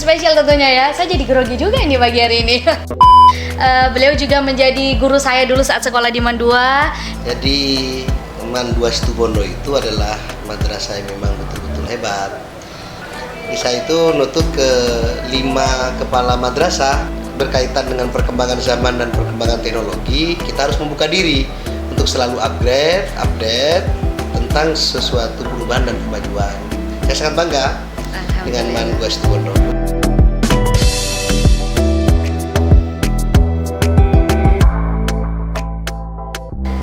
spesial tentunya ya. Saya jadi grogi juga ini pagi hari ini. Beliau juga menjadi guru saya dulu saat sekolah di Mandua. Jadi Mandua Situbondo itu adalah madrasah yang memang betul-betul hebat. Isa itu nutut ke 5 kepala madrasah berkaitan dengan perkembangan zaman dan perkembangan teknologi. Kita harus membuka diri untuk selalu update tentang sesuatu perubahan dan kemajuan. Saya sangat bangga dengan Mandua Situbondo.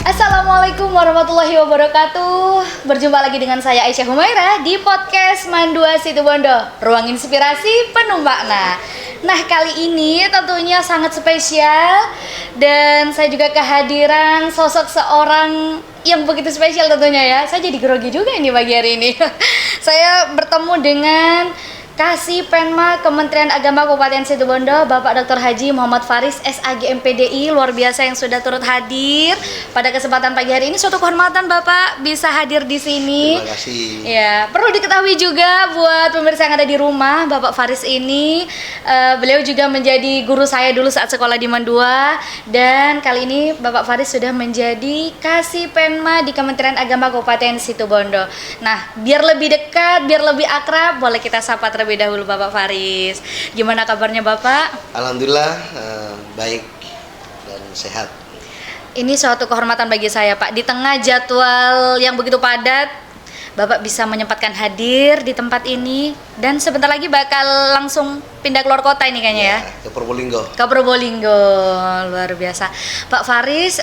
Assalamualaikum warahmatullahi wabarakatuh. Berjumpa lagi dengan saya Aisyah Humaira di podcast Mandua Situbondo, ruang inspirasi penuh makna. Nah, kali ini tentunya sangat spesial dan saya juga kehadiran sosok seorang yang begitu spesial tentunya ya. Saya jadi grogi juga ini pagi hari ini. Saya bertemu dengan Kasih Penma Kementerian Agama Kabupaten Situbondo, Bapak Dr. Haji Muhammad Faris SAG MPDI, luar biasa yang sudah turut hadir pada kesempatan pagi hari ini. Suatu kehormatan Bapak bisa hadir di sini. Terima kasih. Ya, perlu diketahui juga buat pemirsa yang ada di rumah, Bapak Faris ini beliau juga menjadi guru saya dulu saat sekolah di Mandua, dan kali ini Bapak Faris sudah menjadi Kasih Penma di Kementerian Agama Kabupaten Situbondo. Nah, biar lebih dekat, biar lebih akrab, boleh kita sapa terlebih dahulu Bapak Faris. Gimana kabarnya Bapak? Alhamdulillah baik dan sehat. Ini suatu kehormatan bagi saya Pak. Di tengah jadwal yang begitu padat, Bapak bisa menyempatkan hadir di tempat ini, dan sebentar lagi bakal langsung pindah keluar kota ini kayaknya ya. Ke Probolinggo. Ke Probolinggo, luar biasa. Pak Faris,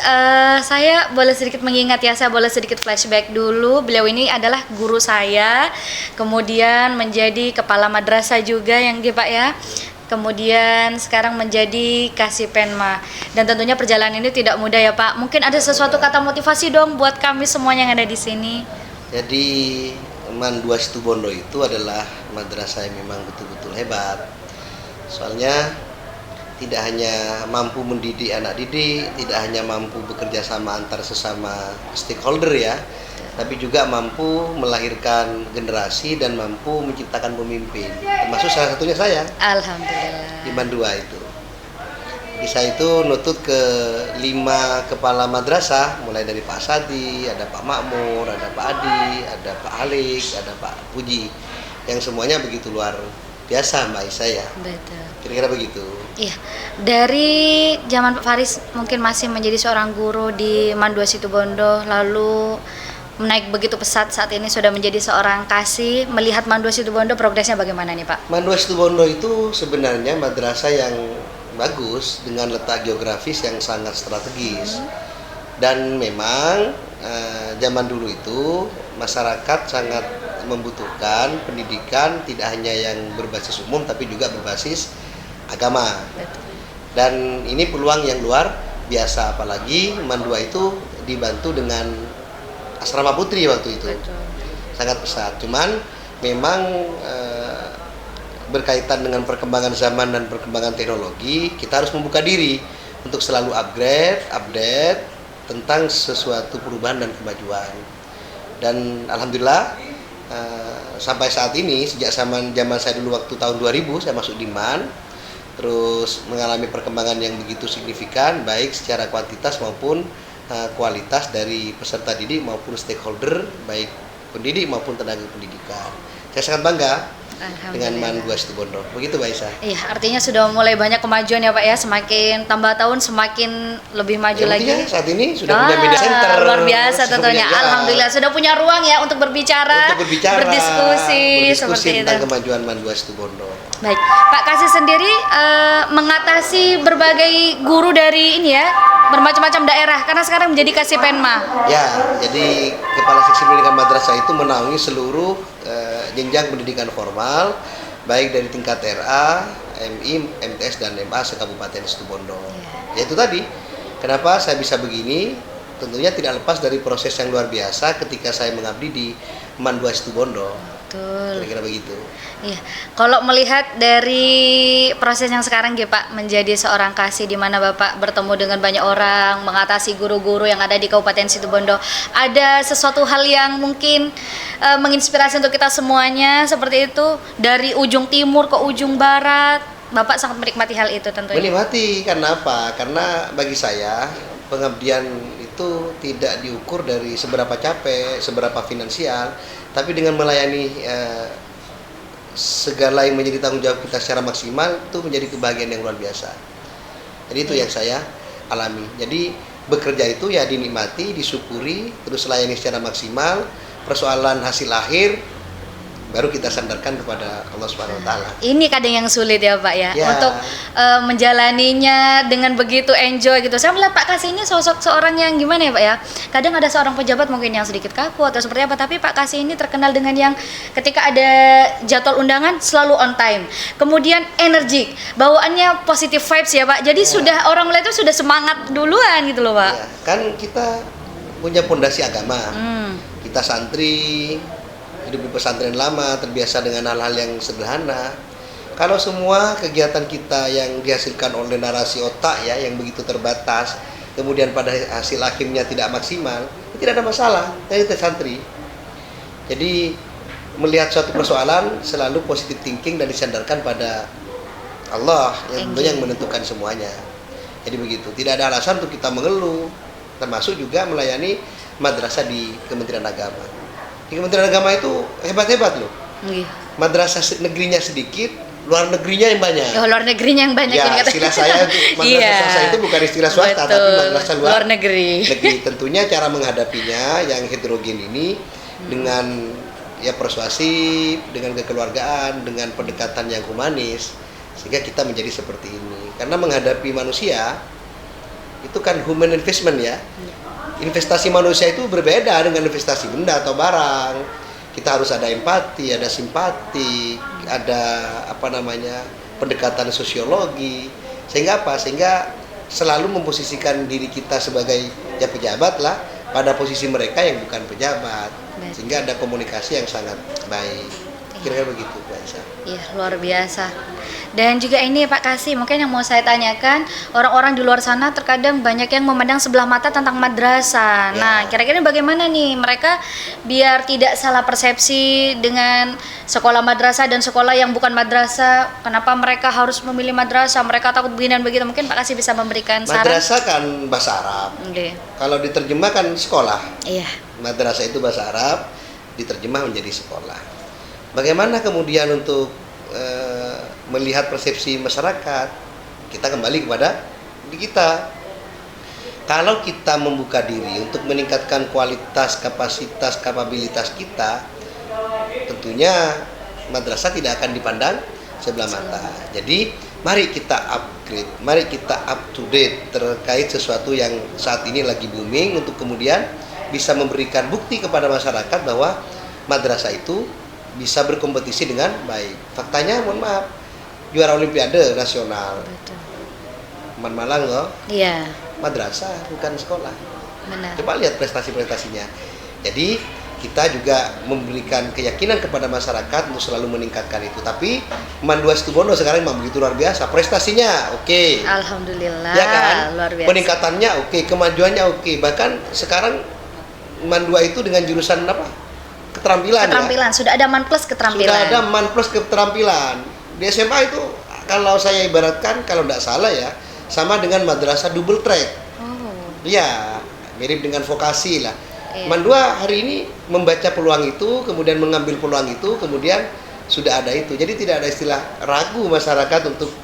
saya boleh sedikit mengingat ya, saya boleh sedikit flashback dulu. Beliau ini adalah guru saya, kemudian menjadi kepala madrasah juga yang Pak ya. Kemudian sekarang menjadi Kasih Penma, dan tentunya perjalanan ini tidak mudah ya Pak. Mungkin ada sesuatu kata motivasi dong buat kami semuanya yang ada di sini. Jadi Mandua Situbondo itu adalah madrasah yang memang betul-betul hebat. Soalnya tidak hanya mampu mendidik anak didik, tidak hanya mampu bekerja sama antar sesama stakeholder ya, tapi juga mampu melahirkan generasi dan mampu menciptakan pemimpin. Termasuk salah satunya saya. Alhamdulillah. Di Mandua itu. Bisa itu nutut ke 5 kepala madrasah, mulai dari Pak Sadi, ada Pak Makmur, ada Pak Adi, ada Pak Halik, ada Pak Puji, yang semuanya begitu luar biasa Mbak Isa ya. Betul. Kira-kira begitu. Iya, dari zaman Pak Faris mungkin masih menjadi seorang guru di Mandua Situbondo, lalu menaik begitu pesat saat ini sudah menjadi seorang kasih. Melihat Mandua Situbondo progresnya bagaimana nih Pak? Mandua Situbondo itu sebenarnya madrasah yang bagus dengan letak geografis yang sangat strategis. Dan memang zaman dulu itu masyarakat sangat membutuhkan pendidikan tidak hanya yang berbasis umum tapi juga berbasis agama. Dan ini peluang yang luar biasa, apalagi Mandua itu dibantu dengan asrama putri waktu itu. Sangat pesat. Cuman memang berkaitan dengan perkembangan zaman dan perkembangan teknologi, kita harus membuka diri untuk selalu update tentang sesuatu perubahan dan kemajuan. Dan alhamdulillah sampai saat ini, sejak zaman saya dulu waktu tahun 2000 saya masuk di MAN, terus mengalami perkembangan yang begitu signifikan baik secara kuantitas maupun kualitas dari peserta didik maupun stakeholder, baik pendidik maupun tenaga pendidikan. Saya sangat bangga dengan Mandua Situbondo. Begitu Mbak Isa. Iya, artinya sudah mulai banyak kemajuan ya Pak ya. Semakin tambah tahun semakin lebih maju lagi. Saat ini sudah punya media center. Luar biasa tentunya. Alhamdulillah sudah punya ruang ya untuk berbicara, berdiskusi seperti tentang itu. kemajuan Mandua Situbondo. Baik, Pak Kasih sendiri mengatasi berbagai guru dari ini ya, bermacam-macam daerah karena sekarang menjadi Kasih Penma. Ya, jadi Kepala Seksi Pendidikan Madrasah itu menaungi seluruh jenjang pendidikan formal baik dari tingkat RA, MI, MTS dan MA se-Kabupaten Situbondo. Ya itu tadi, kenapa saya bisa begini, tentunya tidak lepas dari proses yang luar biasa ketika saya mengabdi di Man 2 Situbondo. Betul. Kira-kira begitu. Iya, kalau melihat dari proses yang sekarang ya Pak, menjadi seorang kasih di mana Bapak bertemu dengan banyak orang, mengatasi guru-guru yang ada di Kabupaten Situbondo, ada sesuatu hal yang mungkin menginspirasi untuk kita semuanya seperti itu, dari ujung timur ke ujung barat, Bapak sangat menikmati hal itu tentunya. Menikmati, karena apa? Karena bagi saya pengabdian itu tidak diukur dari seberapa capek, seberapa finansial, tapi dengan melayani segala yang menjadi tanggung jawab kita secara maksimal, itu menjadi kebahagiaan yang luar biasa. Jadi itu yang saya alami. Jadi bekerja itu ya dinikmati, disyukuri, terus layani secara maksimal. Persoalan hasil akhir baru kita sandarkan kepada Allah Subhanahu wa taala. Ini kadang yang sulit ya Pak ya, Ya. untuk menjalaninya dengan begitu enjoy gitu. Saya melihat Pak Kasih ini sosok seorang yang gimana ya Pak ya. Kadang ada seorang pejabat mungkin yang sedikit kaku atau seperti apa, tapi Pak Kasih ini terkenal dengan yang ketika ada jadwal undangan selalu on time. Kemudian energik, bawaannya positive vibes ya Pak. Jadi sudah orang melihat itu sudah semangat duluan gitu loh Pak. Ya, kan kita punya pondasi agama. Kita santri, hidup di pesantren lama, terbiasa dengan hal-hal yang sederhana. Kalau semua kegiatan kita yang dihasilkan oleh narasi otak ya, yang begitu terbatas, kemudian pada hasil akhirnya tidak maksimal, tidak ada masalah, kita santri. Jadi melihat suatu persoalan selalu positive thinking dan disandarkan pada Allah yang tentunya yang menentukan semuanya. Jadi begitu, tidak ada alasan untuk kita mengeluh, termasuk juga melayani madrasah di Kementerian Agama. Di Kementerian Agama itu hebat-hebat loh. Iya. Madrasah negerinya sedikit, luar negerinya yang banyak. Oh, luar negerinya yang banyak Ya, ini katanya. istilah saya madrasah swasta itu bukan istilah swasta, Betul. tapi madrasah luar negeri. Tentunya cara menghadapinya yang heterogen ini dengan ya persuasif, dengan kekeluargaan, dengan pendekatan yang humanis, sehingga kita menjadi seperti ini. Karena menghadapi manusia itu kan human investment ya. Investasi manusia itu berbeda dengan investasi benda atau barang. Kita harus ada empati, ada simpati, ada pendekatan sosiologi. Sehingga apa? Sehingga selalu memposisikan diri kita sebagai ya pejabat lah pada posisi mereka yang bukan pejabat. Sehingga ada komunikasi yang sangat baik. Kira-kira begitu, Bu Aisyah. Iya, luar biasa. Dan juga ini Pak Kasih, mungkin yang mau saya tanyakan, orang-orang di luar sana terkadang banyak yang memandang sebelah mata tentang madrasah. Ya. Nah, kira-kira bagaimana nih mereka biar tidak salah persepsi dengan sekolah madrasah dan sekolah yang bukan madrasah? Kenapa mereka harus memilih madrasah? Mereka takut begini dan begitu. Mungkin Pak Kasih bisa memberikan saran. Madrasah kan bahasa Arab. Oke. Kalau diterjemahkan sekolah. Iya. Madrasah itu bahasa Arab, diterjemah menjadi sekolah. Bagaimana kemudian untuk melihat persepsi masyarakat? Kita kembali kepada diri kita. Kalau kita membuka diri untuk meningkatkan kualitas, kapasitas, kapabilitas kita, tentunya madrasah tidak akan dipandang sebelah mata. Jadi mari kita upgrade, mari kita up to date terkait sesuatu yang saat ini lagi booming, untuk kemudian bisa memberikan bukti kepada masyarakat bahwa madrasah itu bisa berkompetisi dengan baik. Faktanya, mohon maaf, juara olimpiade nasional. Betul. Man Malang loh. Iya. Madrasah bukan sekolah. Benar. Coba lihat prestasi-prestasinya. Jadi kita juga memberikan keyakinan kepada masyarakat untuk selalu meningkatkan itu. Tapi Man 2 Situbondo sekarang memang begitu luar biasa. Prestasinya oke. Alhamdulillah. Ya kan? Luar biasa. Peningkatannya oke, kemajuannya oke. Bahkan sekarang Man 2 itu dengan jurusan apa? Keterampilan. Sudah ada Man Plus keterampilan. Sudah ada Man Plus keterampilan. Di SMA itu kalau saya ibaratkan, kalau tidak salah ya, sama dengan madrasah double track. Oh. Iya, mirip dengan vokasi lah. Iya. Man 2 hari ini membaca peluang itu, kemudian mengambil peluang itu, kemudian sudah ada itu. Jadi tidak ada istilah ragu masyarakat untuk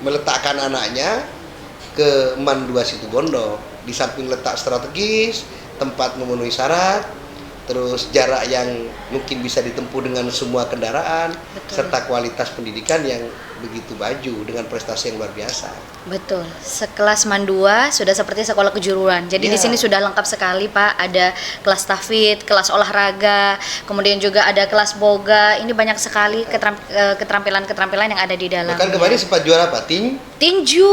meletakkan anaknya ke Man 2 Situbondo. Di samping letak strategis, tempat memenuhi syarat, terus jarak yang mungkin bisa ditempuh dengan semua kendaraan, Betul. serta kualitas pendidikan yang begitu maju dengan prestasi yang luar biasa. Betul, sekelas Mandua sudah seperti sekolah kejuruan. Jadi di Iya. sini sudah lengkap sekali Pak. Ada kelas tahfidz, kelas olahraga, kemudian juga ada kelas boga. Ini banyak sekali keterampilan-keterampilan yang ada di dalam. Bahkan kemarin sempat juara apa? Tinju,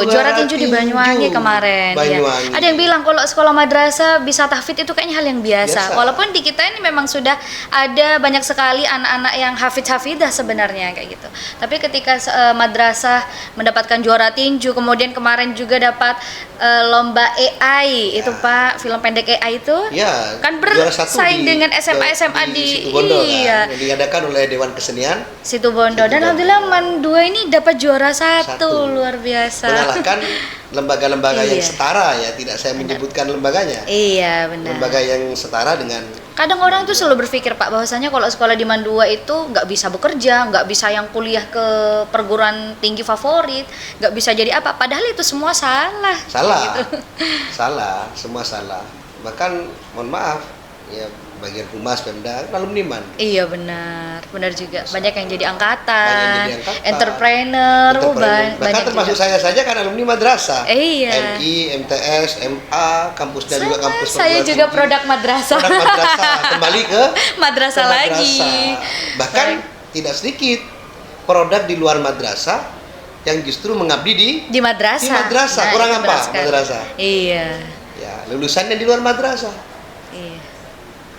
juara tinju di tinju. Banyuwangi kemarin. Banyuwangi. Ya. Ada yang bilang kalau sekolah madrasah bisa tahfidz itu kayaknya hal yang biasa. Biasa. Walaupun di kita ini memang sudah ada banyak sekali anak-anak yang hafidz-hafidzah sebenarnya kayak gitu. Tapi ketika madrasah mendapatkan juara tinju, kemudian kemarin juga dapat lomba AI itu Pak, film pendek AI itu. Ya, Kan juara satu bersaing dengan SMA di Situbondo, iya. kan, yang diadakan oleh Dewan Kesenian Situbondo. Dan Situbondo. alhamdulillah Mandua ini dapat juara satu. Luar biasa. mengalahkan lembaga-lembaga yang Iya. setara ya, tidak saya menyebutkan lembaganya. Iya benar. Lembaga yang setara dengan Kadang orang tuh selalu berpikir Pak bahwasanya kalau sekolah di Mandua itu nggak bisa bekerja, nggak bisa yang kuliah ke perguruan tinggi favorit, nggak bisa jadi apa. Padahal itu semua salah. salah, Gitu. salah, semua salah. Bahkan mohon maaf ya bagian humas Pemda alumni Man. Iya benar, benar juga. Banyak yang jadi angkatan, Banyak yang jadi angkatan. entrepreneur, Bahkan banyak termasuk juga. saya saja kan alumni madrasah. Iya. MI, MTS, MA, kampusnya juga Sama, kampus saya perguruan juga tinggi. produk madrasah. Produk madrasah kembali ke Madrasah ke lagi. Bahkan tidak sedikit produk di luar madrasah yang justru mengabdi Di madrasah. di madrasah. Kurang itu apa benar sekali. madrasah? Iya. Ya, lulusannya di luar madrasah. Iya.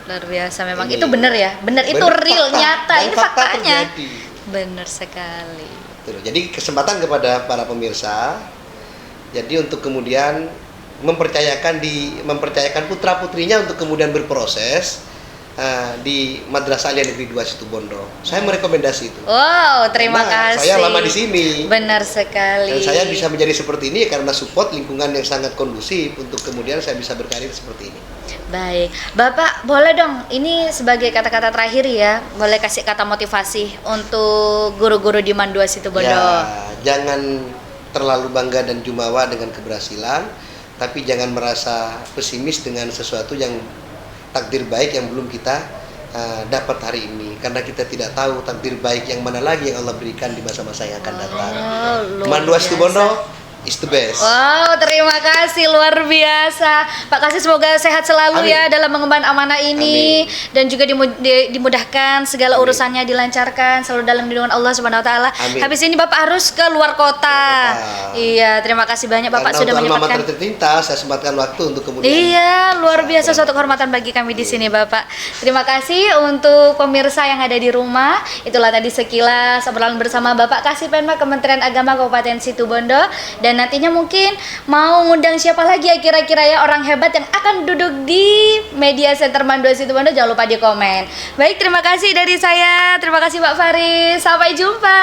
Luar biasa memang. Ini Itu benar ya. Benar itu benar, real fakta. nyata. Dan Ini fakta faktanya. terjadi. Benar sekali. Tuh, jadi kesempatan kepada para pemirsa. Jadi untuk kemudian mempercayakan putra-putrinya untuk kemudian berproses di Madrasah Aliyah Negeri 2 Situbondo. Saya merekomendasi itu. Wow, terima Karena kasih. saya lama di sini. Benar sekali. Dan saya bisa menjadi seperti ini karena support lingkungan yang sangat kondusif untuk kemudian saya bisa berkarir seperti ini. Baik, Bapak boleh dong, ini sebagai kata-kata terakhir ya, boleh kasih kata motivasi untuk guru-guru di Mandua Situbondo. Ya, jangan terlalu bangga dan jumawa dengan keberhasilan, tapi jangan merasa pesimis dengan sesuatu yang takdir baik yang belum kita dapat hari ini, karena kita tidak tahu takdir baik yang mana lagi yang Allah berikan di masa-masa yang akan datang. luar Mandua biasa. Situbondo is the best. Wow, terima kasih luar biasa. Pak Kasih semoga sehat selalu Amin. ya dalam mengemban amanah ini. Amin. Dan juga dimudahkan segala Amin. urusannya dilancarkan selalu dalam lindungan Allah Subhanahu wa taala. Amin. Habis ini Bapak harus ke luar kota. Luar kota. Iya, terima kasih banyak Bapak Karena sudah untuk alma menyempatkan. mater tercinta, saya sempatkan waktu untuk kemudian. Iya, luar biasa Saya- suatu kehormatan bagi kami di sini, Bapak. Terima kasih untuk pemirsa yang ada di rumah. Itulah tadi sekilas obrolan bersama Bapak Kasih Penma Kementerian Agama Kabupaten Situbondo, dan nantinya mungkin mau ngundang siapa lagi ya kira-kira ya orang hebat yang akan duduk di Media Center Mandua Situbondo, jangan lupa di komen. Baik, terima kasih dari saya. Terima kasih Pak Faris. Sampai jumpa.